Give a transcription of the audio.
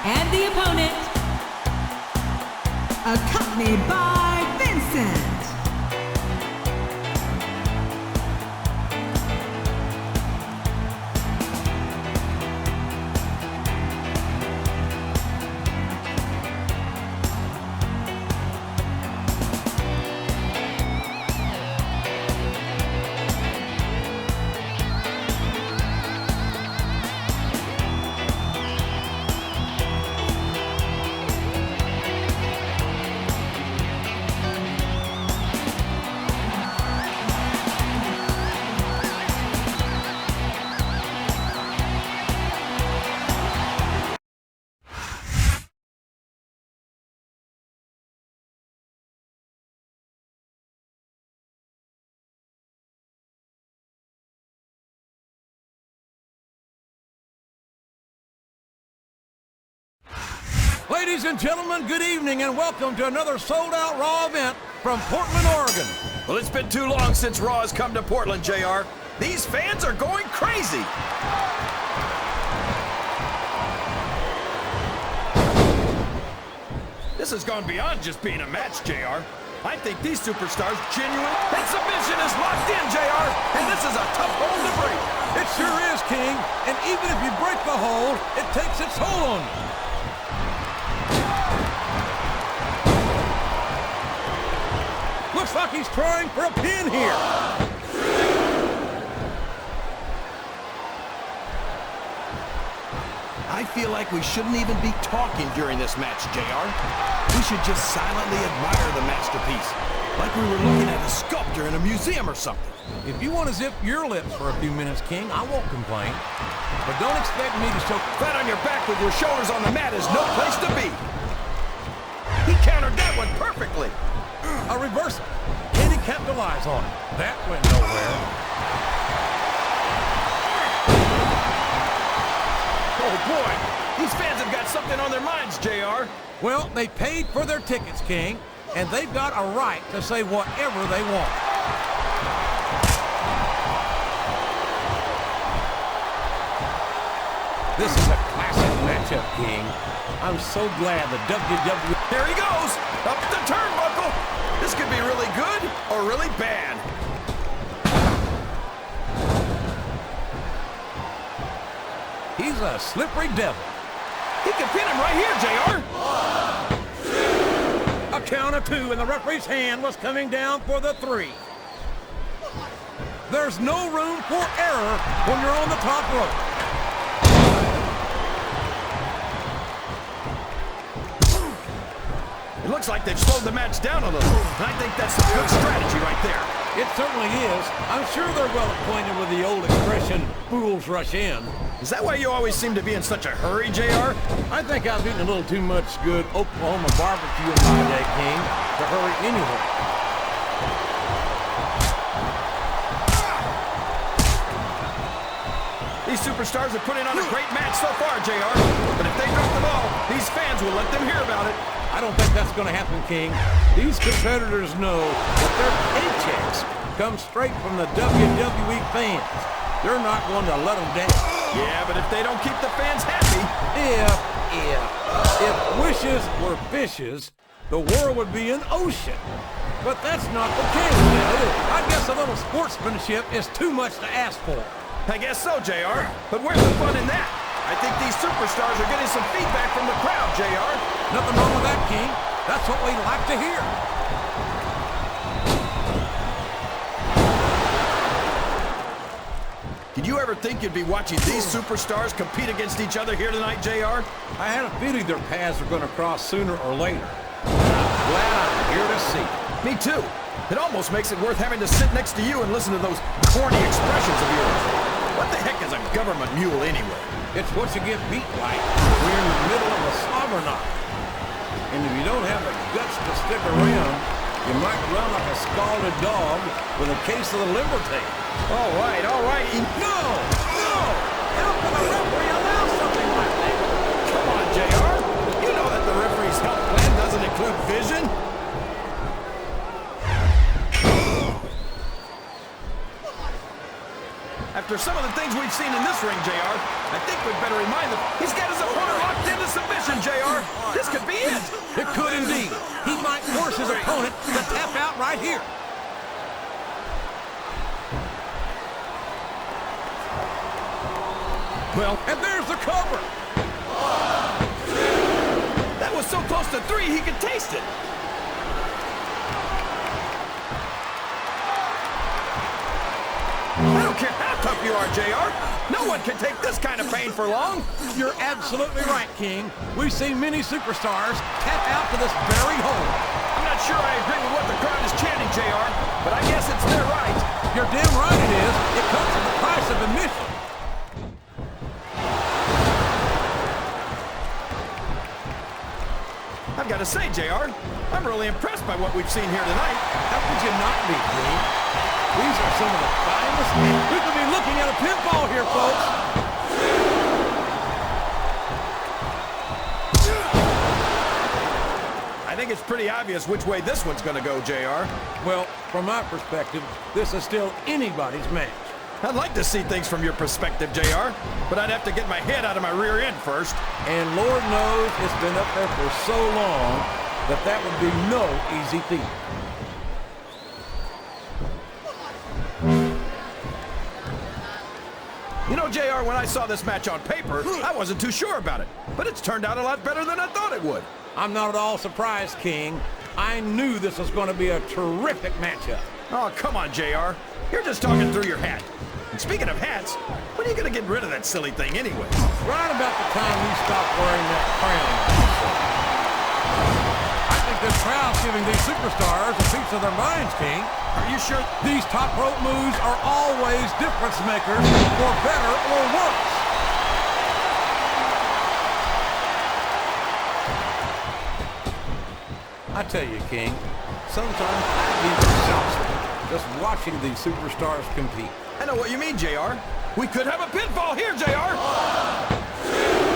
And the opponent, accompanied by Vincent. Ladies and gentlemen, good evening and welcome to another sold-out Raw event from Portland, Oregon. Well, it's been too long since Raw has come to Portland, JR. These fans are going crazy. This has gone beyond just being a match, JR. I think these superstars genuine. That submission is locked in, JR, and this is a tough hold to break. It sure is, King, and even if you break the hold, it takes its toll on you. Looks like he's trying for a pin here. I feel like we shouldn't even be talking during this match, JR. We should just silently admire the masterpiece, like we were looking at a sculpture in a museum or something. If you want to zip your lips for a few minutes, King, I won't complain. But don't expect me to show... Flat on your back with your shoulders on the mat is no place to be. He countered that one perfectly. A reversal. Can he capitalize on it? That went nowhere. Oh, boy. These fans have got something on their minds, JR. Well, they paid for their tickets, King, and they've got a right to say whatever they want. This is a classic matchup, King. I'm so glad the WWE... There he goes! Up the turnbuckle! This could be really good or really bad. He's a slippery devil. He can pin him right here, JR. A count of two, and the referee's hand was coming down for the 3. There's no room for error when you're on the top rope. It looks like they've slowed the match down a little, and I think that's a good strategy right there. It certainly is. I'm sure they're well acquainted with the old expression, fools rush in. Is that why you always seem to be in such a hurry, JR? I think I've eaten a little too much good Oklahoma barbecue in my day, King, to hurry anywhere. These superstars are putting on a great match so far, JR. But if they drop the ball, these fans will let them hear about it. I don't think that's going to happen, King. These competitors know that their paychecks come straight from the WWE fans. They're not going to let them down. Yeah, but if they don't keep the fans happy... If wishes were fishes, the world would be an ocean. But that's not the case, I guess a little sportsmanship is too much to ask for. I guess so, JR. But where's the fun in that? I think these superstars are getting some feedback from the crowd, JR. Nothing wrong with that, King. That's what we like to hear. Did you ever think you'd be watching these superstars compete against each other here tonight, JR? I had a feeling their paths were going to cross sooner or later. I'm glad I'm here to see it. Me too. It almost makes it worth having to sit next to you and listen to those corny expressions of yours. What the heck is a government mule anyway? It's what you get beat like when you're in the middle of a slobber knock. And if you don't have the guts to stick around, you might run like a scalded dog with a case of the liver tape. All right, all right. No! How can a referee allow something like that? Come on, JR. You know that the referee's health plan doesn't include vision. after some of the things we've seen in this ring, JR, I think we'd better remind them he's got his opponent locked into submission, JR. This could be it. It could indeed. He might force his opponent to tap out right here. Well, And there's the cover. that was so close to 3 he could taste it. I don't care how tough you are, JR. No one can take this kind of pain for long. You're absolutely right, King. We've seen many superstars tap out to this very hole. I'm not sure I agree with what the crowd is chanting, JR, but I guess it's their right. You're damn right it is. It comes at the price of admission. I've got to say, JR, I'm really impressed by what we've seen here tonight. How could you not be, King? These are some of the finest. We could be looking at a pinfall here, folks. I think it's pretty obvious which way this one's going to go, JR. Well, from my perspective, this is still anybody's match. I'd like to see things from your perspective, JR, but I'd have to get my head out of my rear end first. And Lord knows it's been up there for so long that that would be no easy feat. You know, JR, when I saw this match on paper, I wasn't too sure about it, but it's turned out a lot better than I thought it would. I'm not at all surprised, King. I knew this was going to be a terrific matchup. Oh, come on, JR. You're just talking through your hat. And speaking of hats, when are you going to get rid of that silly thing anyway? Right about the time we stopped wearing that crown. I think this crowd's giving these superstars a piece of their minds, King. Are you sure? These top rope moves are always difference makers, for better or worse. I tell you, King, sometimes I get exhausted just watching these superstars compete. I know what you mean, JR. We could have a pinfall here, JR.